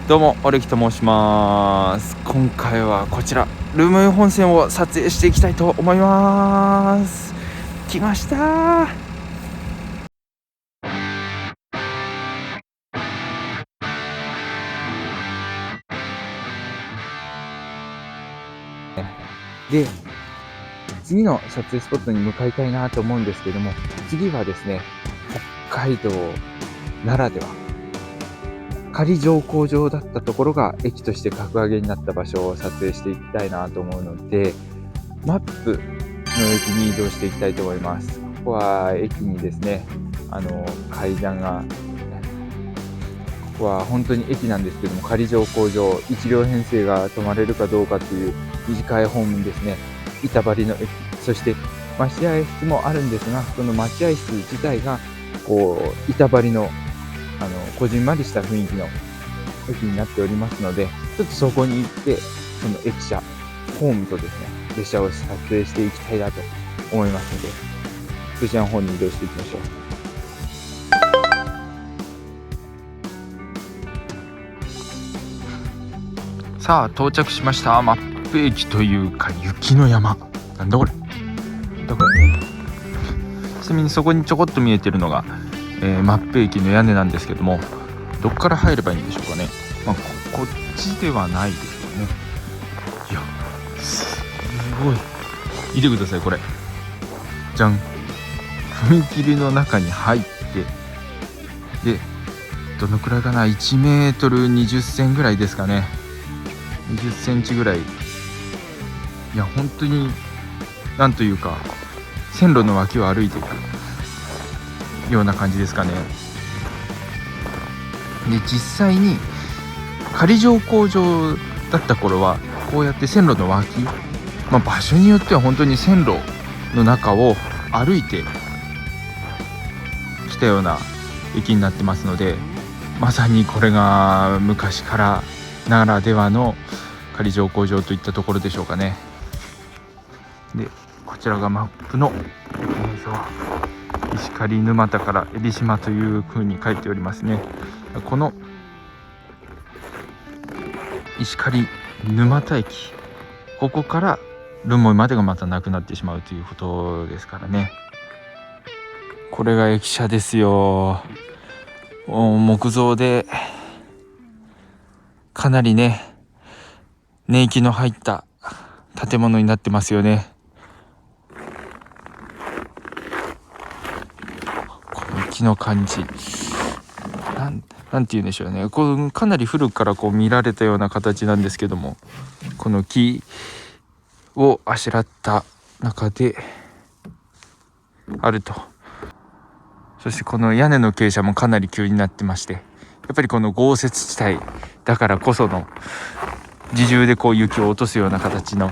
どうもオレキと申します。今回はこちら留萌本線を撮影していきたいと思います。来ました。で、次の撮影スポットに向かいたいなと思うんですけども、次はですね、北海道ならでは仮乗降場だったところが駅として格上げになった場所を撮影していきたいなと思うので、マップの駅に移動していきたいと思います。ここは駅にですね、階段が、ここは本当に駅なんですけども、仮乗降場、1両編成が止まれるかどうかという短いホームですね。板張りの駅、そして待合室もあるんですが、その待合室自体がこう板張りのこじんまりした雰囲気の駅になっておりますので、ちょっとそこに行ってその駅舎、ホームとですね、列車を撮影していきたいなと思いますので、そちらの方に移動していきましょう。さあ到着しました。マップ駅というか雪の山。なんだこれ。ちなみにそこにちょこっと見えてるのが、マップ駅の屋根なんですけども、どっから入ればいいんでしょうかね。こっちではないですよね。いや、すごい。見てくださいこれ。じゃん。踏切の中に入って、でどのくらいかな、1メートル20センぐらいですかね。20センチぐらい。いや本当になんというか線路の脇を歩いていくような感じですかね。で実際に仮乗降場だった頃はこうやって線路の脇、場所によっては本当に線路の中を歩いてきたような駅になってますので、まさにこれが昔からならではの仮乗降場といったところでしょうかね。でこちらがマップの石狩沼田から海老島という風に書いておりますね。この石狩沼田駅、ここから留萌までがまたなくなってしまうということですからね。これが駅舎ですよ。木造でかなりね年季の入った建物になってますよね。この木の感じ、なんて言うんでしょうね。こうかなり古くからこう見られたような形なんですけども、この木をあしらった中であると。そしてこの屋根の傾斜もかなり急になってまして、やっぱりこの豪雪地帯だからこその自重でこう雪を落とすような形の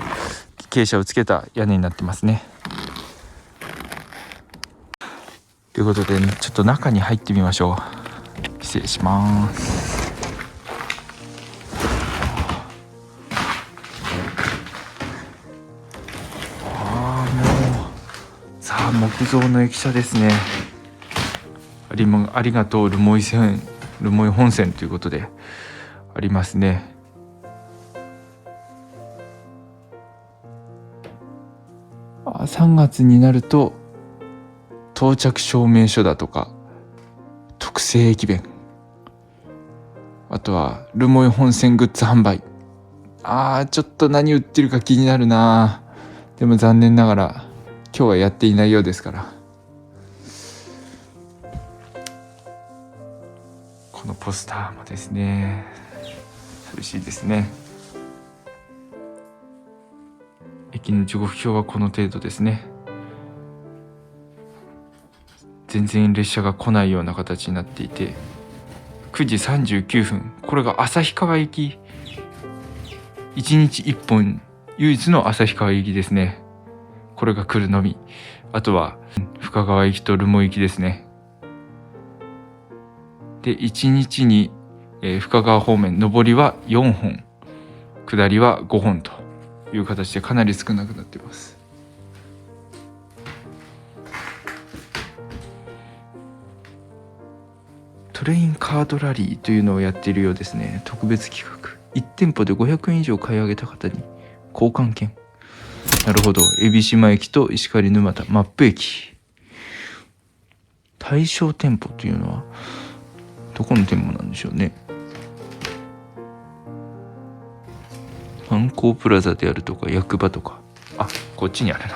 傾斜をつけた屋根になってますね。ということで、ちょっと中に入ってみましょう。失礼します。もうさあ木造の駅舎ですね。ありがとう留萌本線ということでありますね。3月になると到着証明書だとか特製駅弁、あとは留萌本線グッズ販売。ちょっと何売ってるか気になるな。でも残念ながら今日はやっていないようですから。このポスターもですね、寂しいですね。駅の時刻表はこの程度ですね。全然列車が来ないような形になっていて、9時39分、これが旭川行き、1日1本唯一の旭川行きですね。これが来るのみ。あとは深川行きと留萌行きですね。で1日に、深川方面上りは4本、下りは5本という形でかなり少なくなっています。トレインカードラリーというのをやっているようですね。特別企画。1店舗で500円以上買い上げた方に交換券。なるほど。海老島駅と石狩沼田マップ駅。対象店舗というのはどこの店舗なんでしょうね。観光プラザであるとか役場とか、あ、こっちにあるな。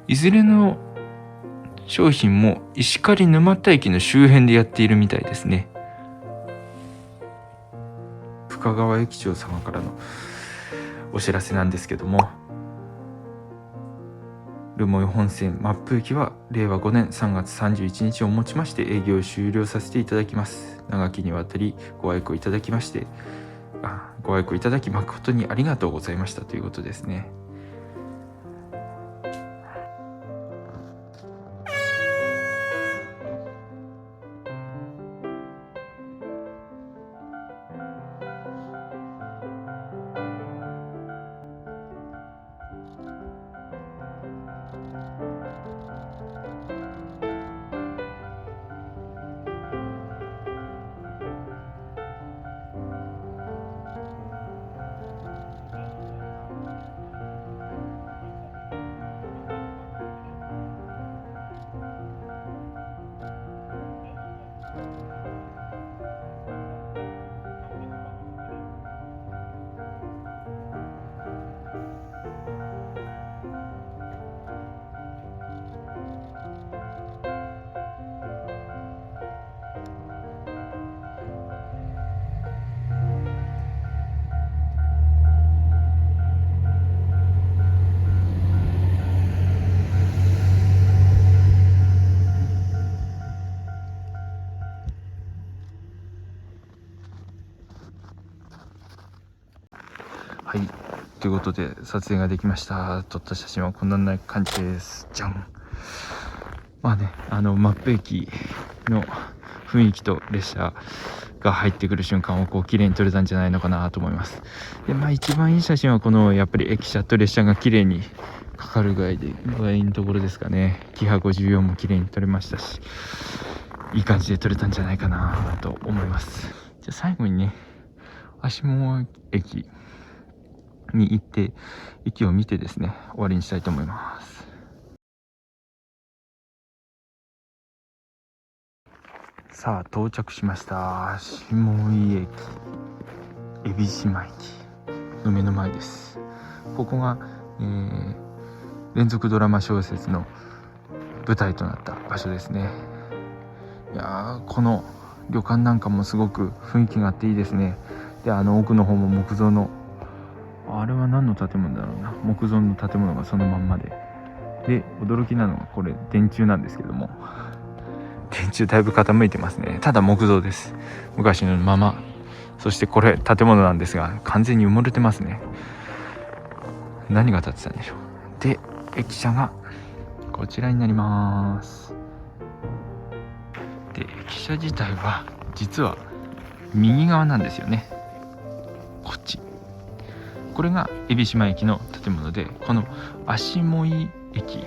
いずれの商品も石狩沼田駅の周辺でやっているみたいですね。深川駅長様からのお知らせなんですけども、留萌本線マップ駅は令和5年3月31日をもちまして営業を終了させていただきます。長きにわたりご愛顧いただき誠にありがとうございましたということですね。はい、ということで撮影ができました。撮った写真はこんな感じです。じゃん。まあね、マップ駅の雰囲気と列車が入ってくる瞬間をこう綺麗に撮れたんじゃないのかなと思います。で、まあ一番いい写真はこのやっぱり駅舎と列車が綺麗にかかる具合のところですかね。キハ54も綺麗に撮れましたし、いい感じで撮れたんじゃないかなと思います。じゃあ最後にね、足も駅に行って駅を見てですね、終わりにしたいと思います。さあ到着しました。下井駅、海老島駅の目の前です。ここが、連続ドラマ小説の舞台となった場所ですね。いやー、この旅館なんかもすごく雰囲気があっていいですね。で、奥の方も木造の、あれは何の建物だろうな、木造の建物がそのまんまで、驚きなのがこれ電柱なんですけども、電柱だいぶ傾いてますね。ただ木造です。昔のまま。そしてこれ建物なんですが完全に埋もれてますね。何が建ってたんでしょう。で、駅舎がこちらになります。で、駅舎自体は実は右側なんですよね。こっち、これが海老島駅の建物で、この足も駅、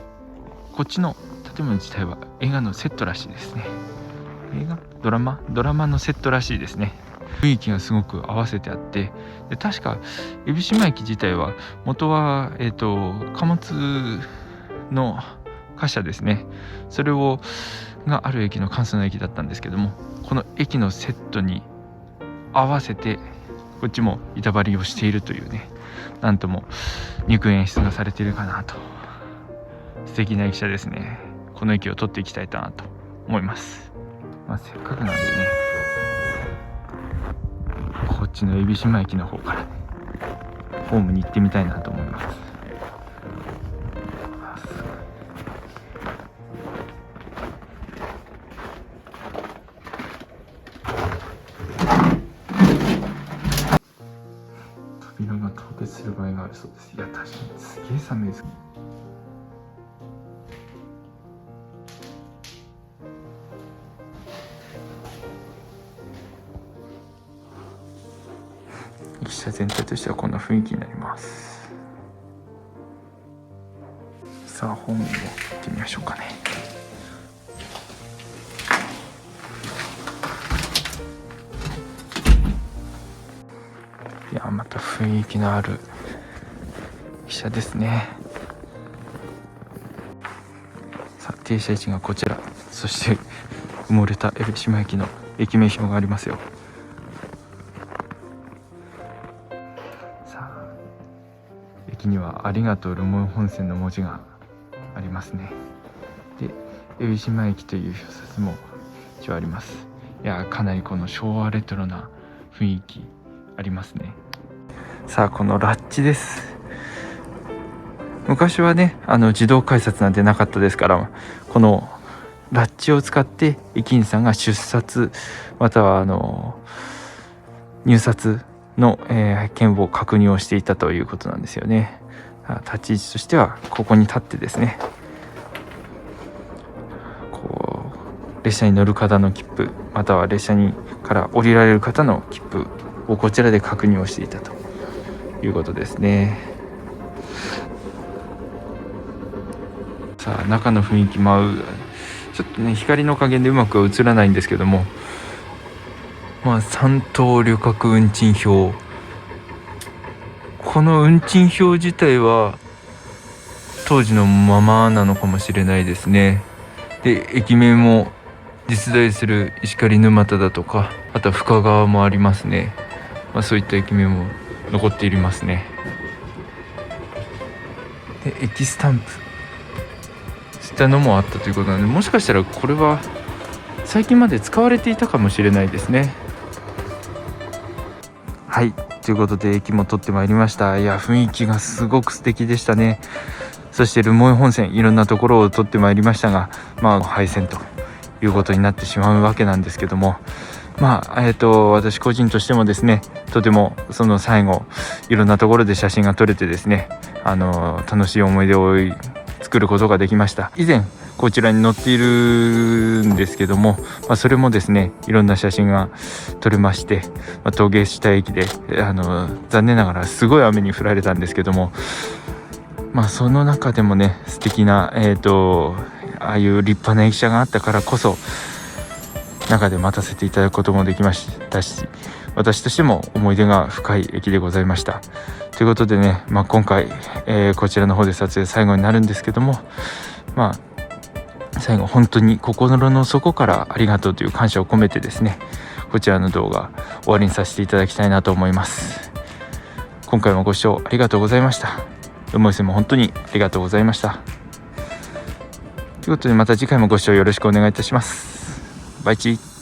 こっちの建物自体は映画のセットらしいですね。ドラマのセットらしいですね。雰囲気がすごく合わせてあって、で確か海老島駅自体は元は、貨物の貨車ですね、それがある駅の関西の駅だったんですけども、この駅のセットに合わせてこっちも板張りをしているというね、なんとも肉演出がされているかなと。素敵な駅舎ですね。この駅を取っていきたいなと思います。せっかくなんでね、こっちの海老島駅の方からね、ホームに行ってみたいなと思います。扉が凍結する場合があるそうです。いや、確かにすげえ寒いです。駅舎全体としてはこんな雰囲気になります。ささあ本を行ってみましょうかね。いやまた雰囲気のある汽車ですね。さあ停車位置がこちら、そして埋もれた江部島駅の駅名標がありますよ。さあ駅にはありがとう留萌本線の文字がありますね。で江部島駅という表札も一応あります。いやかなりこの昭和レトロな雰囲気ありますね。さあこのラッチです。昔はね自動改札なんてなかったですから、このラッチを使って駅員さんが出札または入札の、券を確認をしていたということなんですよね。立ち位置としてはここに立ってですね、こう列車に乗る方の切符または列車から降りられる方の切符をこちらで確認をしていたということですね。さあ中の雰囲気、ちょっとね光の加減でうまくは映らないんですけども、三等旅客運賃表、この運賃表自体は当時のままなのかもしれないですね。で駅名も実在する石狩沼田だとか、あとは深川もありますね。そういった駅名も残っていますね。で駅スタンプそういったのもあったということなので、もしかしたらこれは最近まで使われていたかもしれないですね。はいということで駅も撮ってまいりました。いや雰囲気がすごく素敵でしたね。そして留萌本線いろんなところを撮ってまいりましたが、廃線ということになってしまうわけなんですけども、私個人としてもですね、とてもその最後いろんなところで写真が撮れてですね、楽しい思い出を作ることができました。以前こちらに載っているんですけども、それもですねいろんな写真が撮れまして、陶芸した駅で残念ながらすごい雨に降られたんですけども、その中でもね素敵なああいう立派な駅舎があったからこそ中で待たせていただくこともできましたし、私としても思い出が深い駅でございました。ということでね、今回、こちらの方で撮影最後になるんですけども、最後本当に心の底からありがとうという感謝を込めてですね、こちらの動画終わりにさせていただきたいなと思います。今回もご視聴ありがとうございました。留萌線も本当にありがとうございました。ということでまた次回もご視聴よろしくお願いいたします。バイチー。